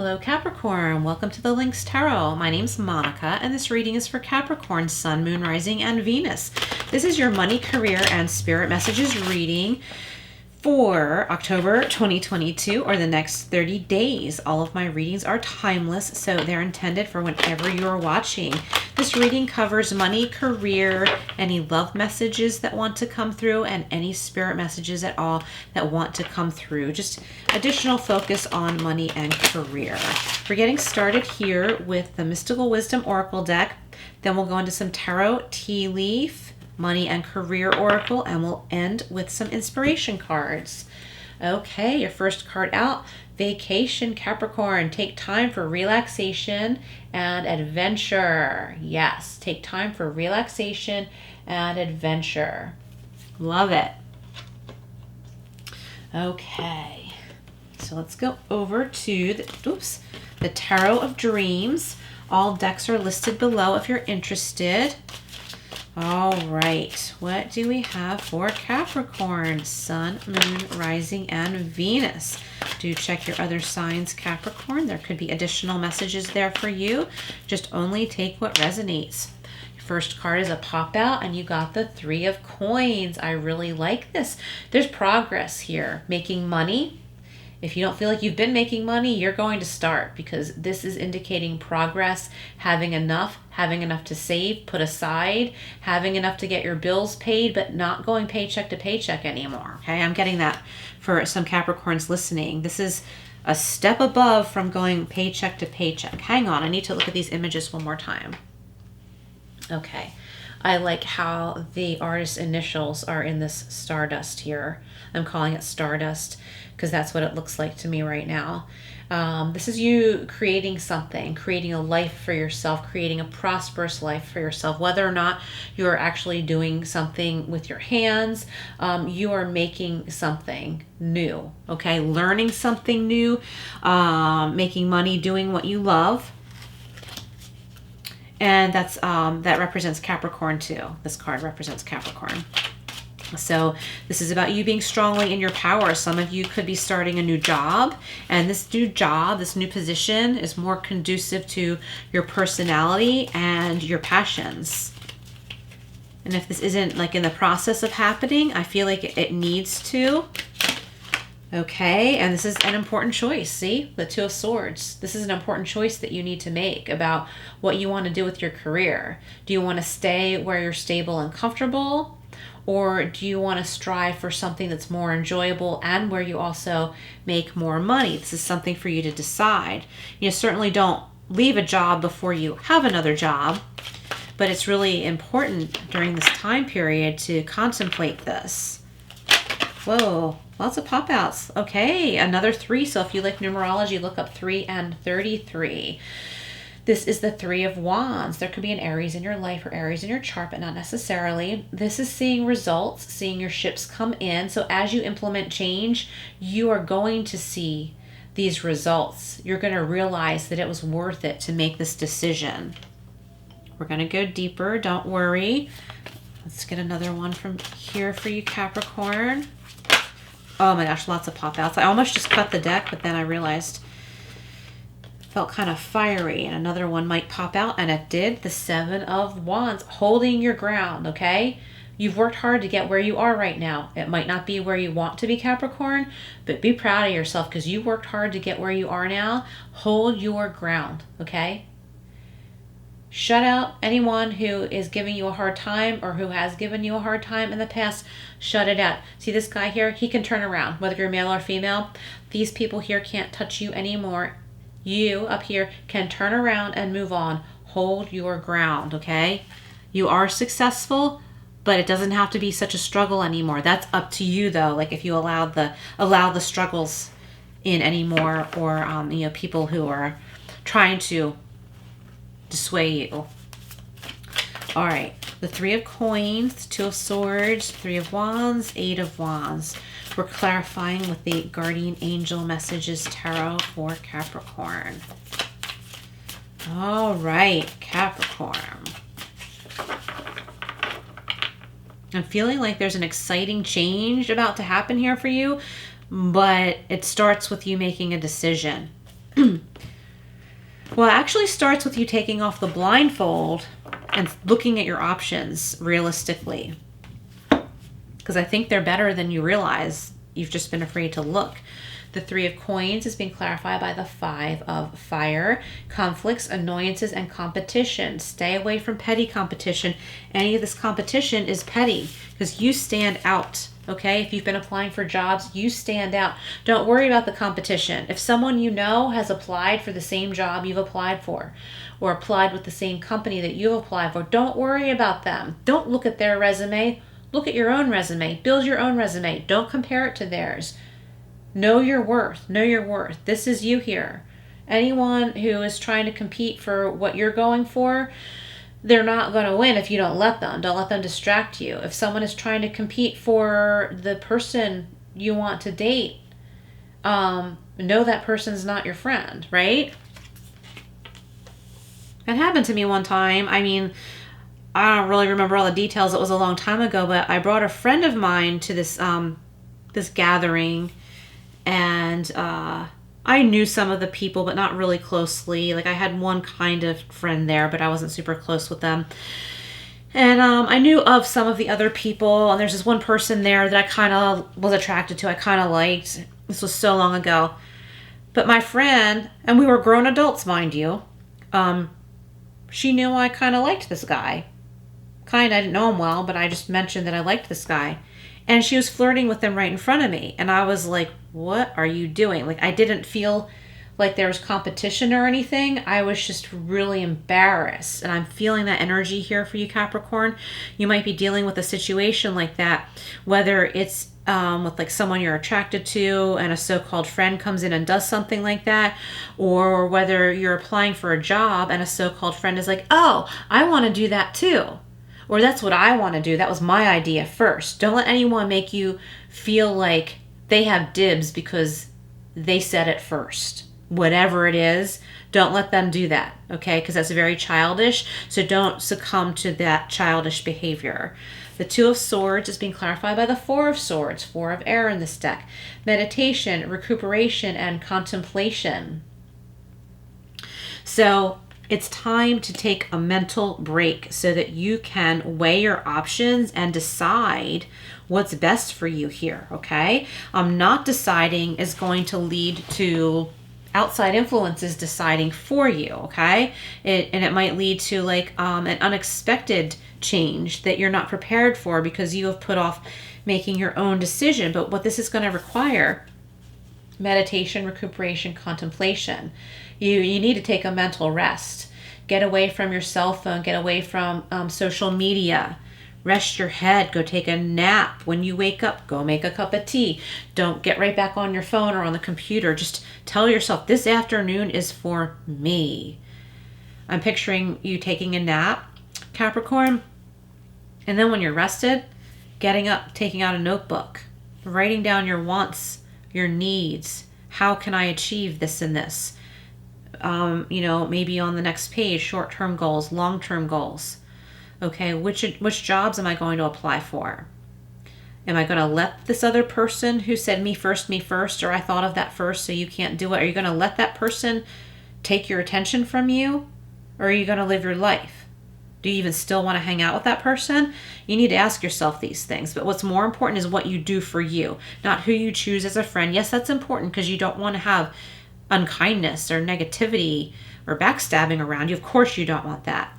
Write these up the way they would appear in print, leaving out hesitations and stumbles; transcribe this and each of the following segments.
Hello Capricorn, welcome to the Lynx Tarot. My name's Monica and this reading is for Capricorn, Sun, Moon, Rising, and Venus. This is your money, career, and spirit messages reading for October 2022 or the next 30 days. All of my readings are timeless, so they're intended for whenever you're watching. This reading covers money, career, any love messages that want to come through, and any spirit messages at all that want to come through. Just additional focus on money and career. We're getting started here with the Mystical Wisdom Oracle deck. Then we'll go into some Tarot, Tea Leaf, Money and Career Oracle, and we'll end with some inspiration cards. Okay, your first card out, Vacation, Capricorn. Take time for relaxation and adventure. Yes, take time for relaxation and adventure. Love it. Okay, so let's go over to the Tarot of Dreams. All decks are listed below if you're interested. All right, what do we have for Capricorn? Sun, Moon, Rising, and Venus. Do check your other signs, Capricorn. There could be additional messages there for you. Just only take what resonates. Your first card is a pop out, and you got the Three of Coins. I really like this. There's progress here. Making money. If you don't feel like you've been making money, you're going to start, because this is indicating progress, having enough to save, put aside, having enough to get your bills paid, but not going paycheck to paycheck anymore. Okay, I'm getting that for some Capricorns listening. This is a step above from going paycheck to paycheck. Hang on, I need to look at these images one more time. Okay, I like how the artist's initials are in this stardust here. I'm calling it stardust because that's what it looks like to me right now. This is you creating something, creating a life for yourself, creating a prosperous life for yourself. Whether or not you're actually doing something with your hands, you are making something new, okay? Learning something new, making money, doing what you love. And that's that represents Capricorn too. This card represents Capricorn. So this is about you being strongly in your power. Some of you could be starting a new job, and this new job, this new position is more conducive to your personality and your passions. And if this isn't like in the process of happening, I feel like it needs to. Okay, and this is an important choice. See, the Two of Swords. This is an important choice that you need to make about what you want to do with your career. Do you want to stay where you're stable and comfortable? Or do you want to strive for something that's more enjoyable and where you also make more money? This is something for you to decide. You certainly don't leave a job before you have another job, but it's really important during this time period to contemplate this. Whoa, lots of pop-outs. Okay, another 3. So if you like numerology, look up 3 and 33. This is the Three of Wands. There could be an Aries in your life or Aries in your chart, but not necessarily. This is seeing results, seeing your ships come in. So as you implement change, you are going to see these results. You're going to realize that it was worth it to make this decision. We're going to go deeper. Don't worry. Let's get another one from here for you, Capricorn. Oh my gosh, lots of pop-outs. I almost just cut the deck, but then I realized felt kind of fiery, and another one might pop out, and it did. The Seven of Wands, holding your ground, okay? You've worked hard to get where you are right now. It might not be where you want to be, Capricorn, but be proud of yourself because you worked hard to get where you are now. Hold your ground, okay? Shut out anyone who is giving you a hard time or who has given you a hard time in the past. Shut it out. See this guy here? He can turn around, whether you're male or female. These people here can't touch you anymore. You up here can turn around and move on. Hold your ground, okay? You are successful, but it doesn't have to be such a struggle anymore. That's up to you though. Like if you allow the struggles in anymore, or people who are trying to dissuade you. All right, the Three of Coins, Two of Swords, Three of Wands, Eight of Wands. We're clarifying with the Guardian Angel Messages Tarot for Capricorn. All right, Capricorn. I'm feeling like there's an exciting change about to happen here for you, but it starts with you making a decision. Well, it actually starts with you taking off the blindfold and looking at your options realistically. Because I think they're better than you realize. You've just been afraid to look. The 3 of Coins is being clarified by the 5 of Fire. Conflicts, annoyances, and competition. Stay away from petty competition. Any of this competition is petty because you stand out. Okay, if you've been applying for jobs, you stand out. Don't worry about the competition. If someone you know has applied for the same job you've applied for, or applied with the same company that you've applied for, don't worry about them. Don't look at their resume. Look at your own resume. Build your own resume. Don't compare it to theirs. Know your worth. Know your worth. This is you here. Anyone who is trying to compete for what you're going for, they're not going to win if you don't let them. Don't let them distract you. If someone is trying to compete for the person you want to date, know that person's not your friend, right? It happened to me one time. I mean, I don't really remember all the details. It was a long time ago, but I brought a friend of mine to this this gathering, and I knew some of the people, but not really closely. Like, I had one kind of friend there, but I wasn't super close with them. And I knew of some of the other people, and there's this one person there that I kind of was attracted to. I kind of liked. This was so long ago. But my friend, and we were grown adults, mind you, she knew I kind of liked this guy. I didn't know him well, but I just mentioned that I liked this guy. And she was flirting with him right in front of me. And I was like, what are you doing? Like, I didn't feel like there was competition or anything. I was just really embarrassed. And I'm feeling that energy here for you, Capricorn. You might be dealing with a situation like that, whether it's with like someone you're attracted to and a so-called friend comes in and does something like that, or whether you're applying for a job and a so-called friend is like, oh, I want to do that too. Or that's what I want to do. That was my idea first. Don't let anyone make you feel like they have dibs because they said it first. Whatever it is, don't let them do that, okay? Because that's very childish. So don't succumb to that childish behavior. The 2 of Swords is being clarified by the 4 of Swords, 4 of Air in this deck. Meditation, recuperation, and contemplation. So it's time to take a mental break so that you can weigh your options and decide what's best for you here, okay? Not deciding is going to lead to outside influences deciding for you, okay? And it might lead to like an unexpected change that you're not prepared for because you have put off making your own decision. But what this is going to require, meditation, recuperation, contemplation. You need to take a mental rest. Get away from your cell phone. Get away from social media. Rest your head. Go take a nap. When you wake up, go make a cup of tea. Don't get right back on your phone or on the computer. Just tell yourself, this afternoon is for me. I'm picturing you taking a nap, Capricorn. And then when you're rested, getting up, taking out a notebook, writing down your wants, your needs. How can I achieve this and this? Maybe on the next page, short-term goals, long-term goals. Okay, which jobs am I going to apply for? Am I going to let this other person who said me first, or I thought of that first, so you can't do it? Are you going to let that person take your attention from you? Or are you going to live your life? Do you even still want to hang out with that person? You need to ask yourself these things. But what's more important is what you do for you, not who you choose as a friend. Yes, that's important because you don't want to have unkindness or negativity or backstabbing around you. Of course you don't want that.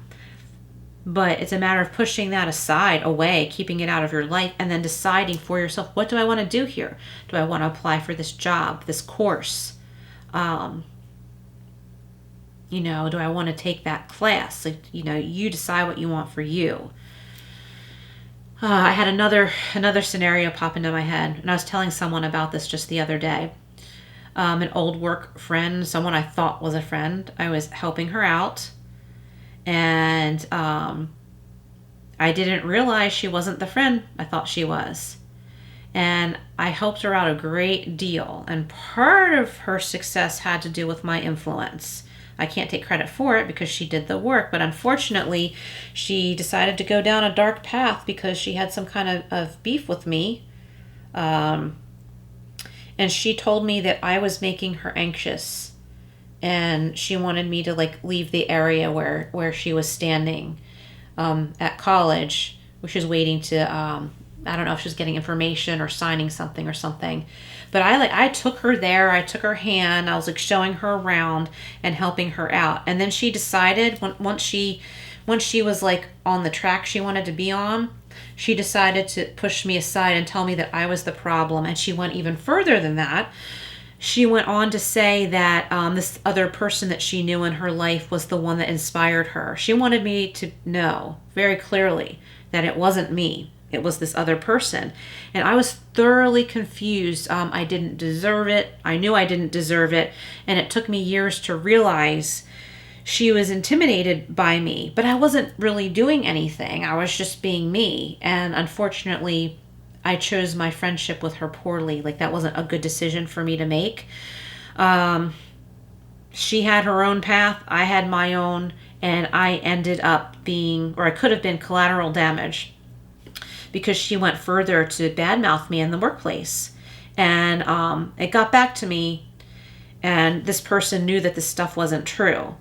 But it's a matter of pushing that aside, away, keeping it out of your life, and then deciding for yourself, what do I want to do here? Do I want to apply for this job, this course? Do I want to take that class? You decide what you want for you. I had another scenario pop into my head, and I was telling someone about this just the other day. An old work friend, someone I thought was a friend. I was helping her out, and I didn't realize she wasn't the friend I thought she was. And I helped her out a great deal, and part of her success had to do with my influence. I can't take credit for it because she did the work, but unfortunately, she decided to go down a dark path because she had some kind of beef with me. And she told me that I was making her anxious and she wanted me to like leave the area where she was standing at college, where she was waiting to I don't know if she was getting information or signing something or something. But I took her there. I took her hand. I was like showing her around and helping her out. And then she decided once she was like on the track she wanted to be on, she decided to push me aside and tell me that I was the problem. And she went even further than that. She went on to say that this other person that she knew in her life was the one that inspired her. She wanted me to know very clearly that it wasn't me. It was this other person. And I was thoroughly confused. I didn't deserve it. I knew I didn't deserve it. And it took me years to realize she was intimidated by me. But I wasn't really doing anything. I was just being me. And unfortunately, I chose my friendship with her poorly. Like, that wasn't a good decision for me to make. She had her own path. I had my own. And I ended up being, or I could have been, collateral damage, because she went further to badmouth me in the workplace. And it got back to me, and this person knew that this stuff wasn't true.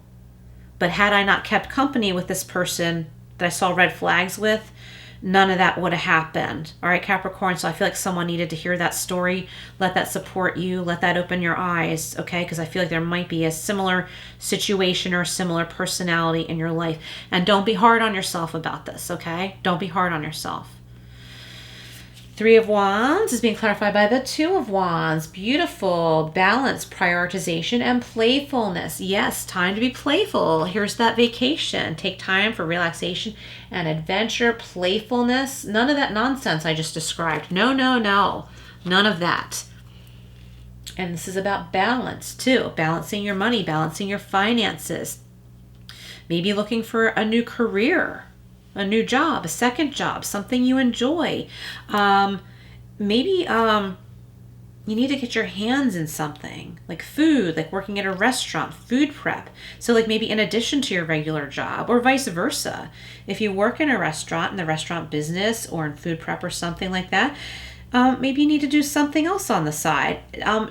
But had I not kept company with this person that I saw red flags with, none of that would have happened. All right, Capricorn, so I feel like someone needed to hear that story. Let that support you. Let that open your eyes, okay? Because I feel like there might be a similar situation or a similar personality in your life. And don't be hard on yourself about this, okay? Don't be hard on yourself. Three of Wands is being clarified by the Two of Wands. Beautiful. Balance, prioritization, and playfulness. Yes, time to be playful. Here's that vacation. Take time for relaxation and adventure, playfulness. None of that nonsense I just described. No, no, no. None of that. And this is about balance, too. Balancing your money, balancing your finances. Maybe looking for a new career, a new job, a second job, something you enjoy. Maybe you need to get your hands in something like food, like working at a restaurant, food prep. So like maybe in addition to your regular job, or vice versa. If you work in a restaurant, in the restaurant business, or in food prep or something like that, maybe you need to do something else on the side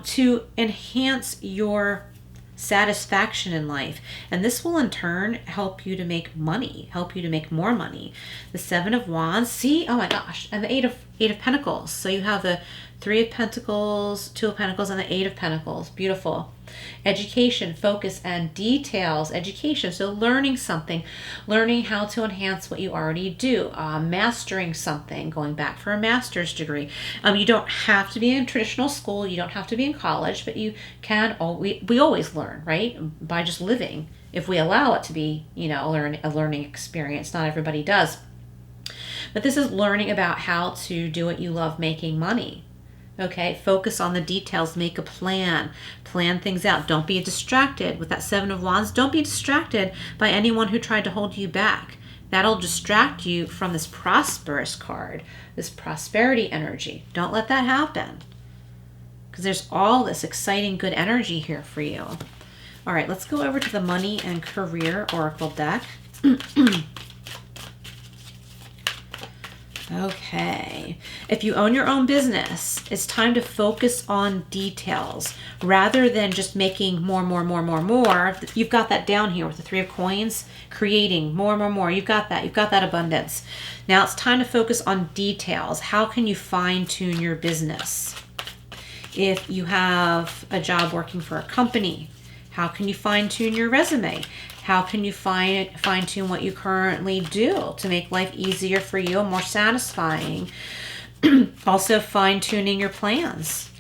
to enhance your satisfaction in life. And this will in turn help you to make money, help you to make more money. The Seven of Wands, see, oh my gosh, and the Eight of Pentacles. So you have the Three of Pentacles, Two of Pentacles, and the Eight of Pentacles. Beautiful. Education, focus, and details. Education, so learning something, learning how to enhance what you already do, mastering something, going back for a master's degree. You don't have to be in traditional school, you don't have to be in college, but you can, we always learn, right? By just living, if we allow it to be, a learning experience. Not everybody does. But this is learning about how to do what you love, making money. Okay, focus on the details, make a plan things out. Don't be distracted with that Seven of Wands. Don't be distracted by anyone who tried to hold you back. That'll distract you from this prosperous card, this prosperity energy. Don't let that happen, because there's all this exciting, good energy here for you. All right, let's go over to the Money and Career Oracle deck. Okay, if you own your own business, it's time to focus on details rather than just making more. You've got that down here with the Three of Coins, creating more. You've got that abundance. Now it's time to focus on details. How can you fine tune your business? If you have a job working for a company, how can you fine tune your resume? How can you fine-tune what you currently do to make life easier for you and more satisfying? Also, fine-tuning your plans.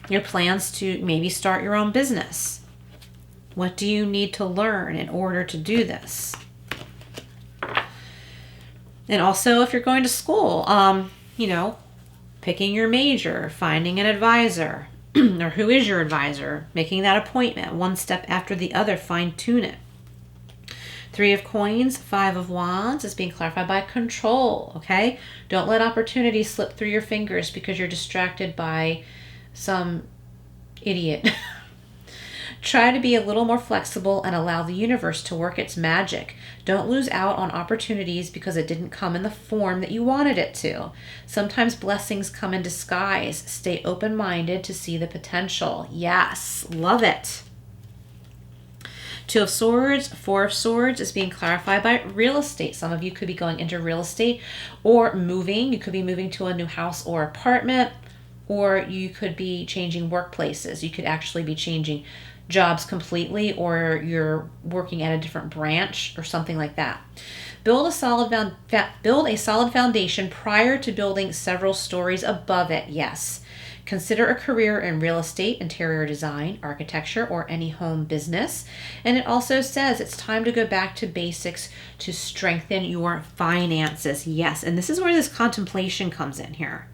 Your plans to maybe start your own business. What do you need to learn in order to do this? And also, if you're going to school, picking your major, finding an advisor, or who is your advisor, making that appointment, one step after the other, fine-tune it. Three of Coins, Five of Wands is being clarified by control, okay? Don't let opportunities slip through your fingers because you're distracted by some idiot. Try to be a little more flexible and allow the universe to work its magic. Don't lose out on opportunities because it didn't come in the form that you wanted it to. Sometimes blessings come in disguise. Stay open-minded to see the potential. Yes, love it. Two of Swords, Four of Swords is being clarified by real estate. Some of you could be going into real estate or moving. You could be moving to a new house or apartment, or you could be changing workplaces. You could actually be changing jobs completely, or you're working at a different branch or something like that. Build a solid foundation prior to building several stories above it. Yes. Consider a career in real estate, interior design, architecture, or any home business. And it also says it's time to go back to basics to strengthen your finances. Yes. And this is where this contemplation comes in here.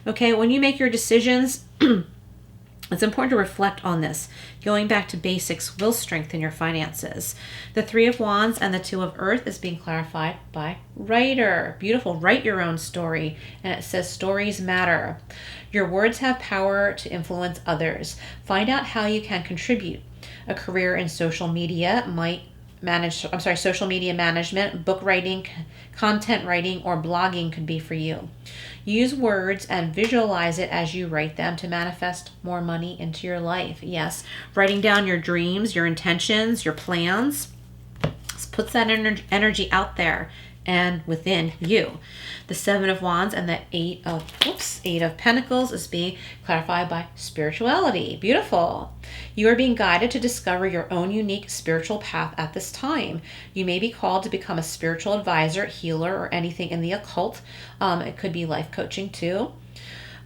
Okay. When you make your decisions, it's important to reflect on this. Going back to basics will strengthen your finances. The Three of Wands and the Two of Earth is being clarified by writer. Beautiful. Write your own story. And it says stories matter. Your words have power to influence others. Find out how you can contribute. A career in social media social media management, book writing, content writing, or blogging could be for you. Use words and visualize it as you write them to manifest more money into your life. Yes, writing down your dreams, your intentions, your plans. Puts that energy out there and within you. The Seven of Wands and the Eight of Pentacles is being clarified by spirituality. Beautiful. You are being guided to discover your own unique spiritual path at this time. You may be called to become a spiritual advisor, healer, or anything in the occult. It could be life coaching too.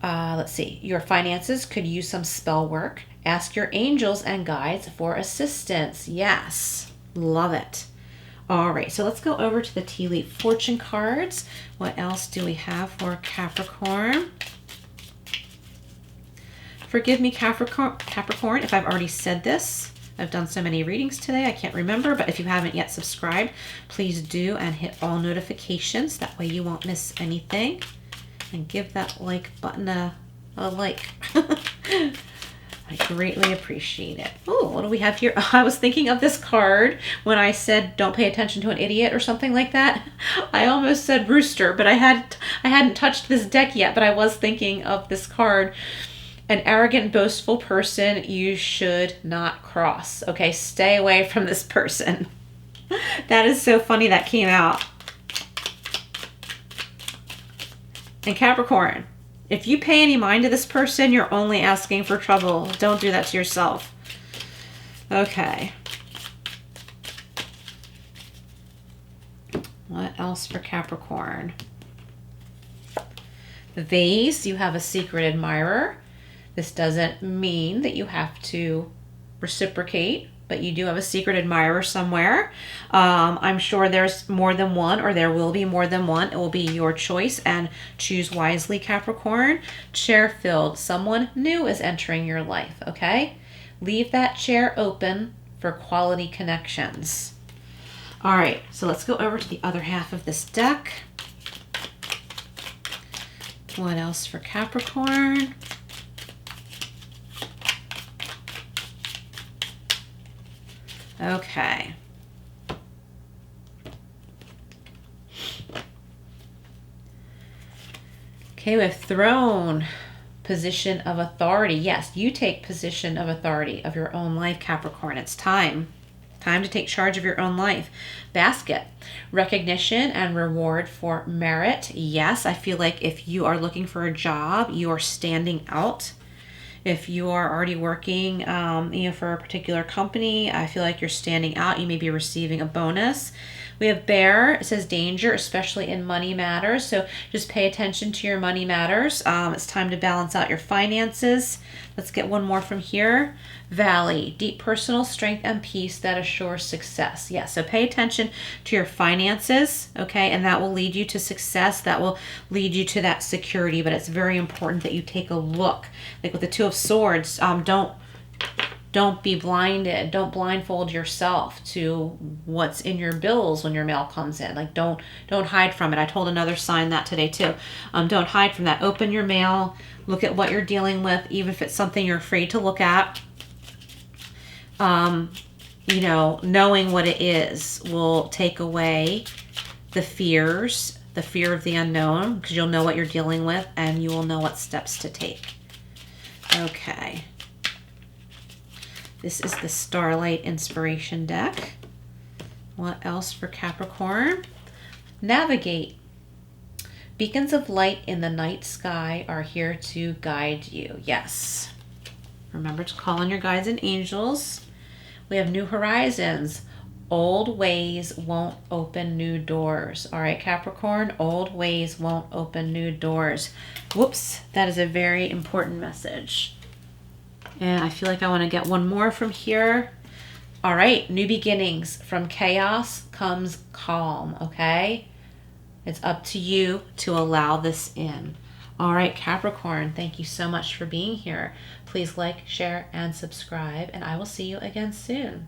Let's see. Your finances could use some spell work. Ask your angels and guides for assistance. Yes. Love it. All right, so let's go over to the tea leaf fortune cards. What else do we have for Capricorn? Forgive me, Capricorn, if I've already said this. I've done so many readings today, I can't remember, but if you haven't yet subscribed, please do and hit all notifications. That way you won't miss anything. And give that like button a like. I greatly appreciate it. Oh, what do we have here? I was thinking of this card when I said don't pay attention to an idiot or something like that. I almost said rooster, but I hadn't touched this deck yet, but I was thinking of this card. An arrogant, boastful person you should not cross. Okay, stay away from this person. That is so funny that came out. And Capricorn, if you pay any mind to this person, you're only asking for trouble. Don't do that to yourself. Okay. What else for Capricorn? The vase, you have a secret admirer. This doesn't mean that you have to reciprocate, but you do have a secret admirer somewhere. I'm sure there's more than one, or there will be more than one. It will be your choice, and choose wisely, Capricorn. Chair filled. Someone new is entering your life, okay? Leave that chair open for quality connections. All right, so let's go over to the other half of this deck. What else for Capricorn? Okay. Okay, we have Throne, position of authority. Yes, you take position of authority of your own life, Capricorn. It's time. Time to take charge of your own life. Basket, recognition and reward for merit. Yes, I feel like if you are looking for a job, you are standing out. If you are already working for a particular company, I feel like you're standing out. You may be receiving a bonus. We have Bear. It says danger, especially in money matters. So just pay attention to your money matters. It's time to balance out your finances. Let's get one more from here. Valley, deep personal strength and peace that assures success. Yeah, so pay attention to your finances, okay? And that will lead you to success. That will lead you to that security. But it's very important that you take a look. Like with the Two of Swords, don't be blinded. Don't blindfold yourself to what's in your bills when your mail comes in. Like don't hide from it. I told another sign that today too. Don't hide from that. Open your mail. Look at what you're dealing with, even if it's something you're afraid to look at. Knowing what it is will take away the fears, the fear of the unknown, because you'll know what you're dealing with and you will know what steps to take. Okay. This is the Starlight Inspiration deck. What else for Capricorn? Navigate. Beacons of light in the night sky are here to guide you. Yes. Remember to call on your guides and angels. We have new horizons. Old ways won't open new doors. All right, Capricorn, old ways won't open new doors. Whoops, that is a very important message. And I feel like I want to get one more from here. All right, new beginnings. From chaos comes calm, okay? It's up to you to allow this in. All right, Capricorn, thank you so much for being here. Please like, share, and subscribe, and I will see you again soon.